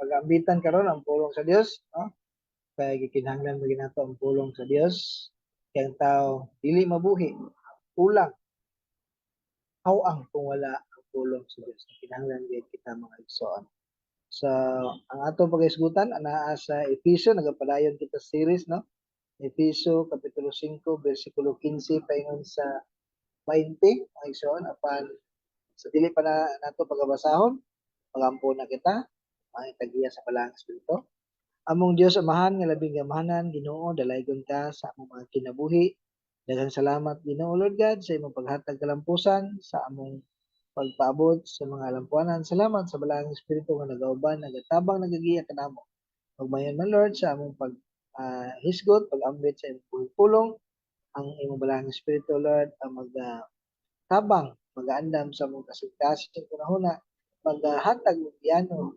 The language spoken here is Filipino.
pag-ambitan karon ang pulong sa Dios, no? Kaya gikinahanglan maging nato ang pulong sa Dios. Kaya ang tao dili mabuhi, kulang, hawang kung wala ang pulong sa Dios. Kinahanglan gyud kita mga igsoon. So, ang atong pag-isgutan anaa sa Efeso, nagapadayon kita series, no? Efeso kapitulo 5 bersikulo 15 paingon sa 20 mga igsoon apan sa dili pa na nato pagabasahon, pagampo na kita, ang tagiya sa Balaang Espiritu. Among Dios Amahan nga labing gamahanan, Ginoo, dalaygon ka sa among mga kinabuhi. Daghang salamat Ginoo Lord God sa imong paghatag kalampusan sa among pagpaabot sa mga alampuanan. Salamat sa Balaang Espiritu nga nagauban, nagatabang, nagagiya kanamo. Magmayon man Lord sa among pag hisgot, pag-ambit sa imong pulong, ang imong Balaang Espiritu Lord ang tabang, mag-aandam sa mong kasigtasin kunahuna, maghatag og biyano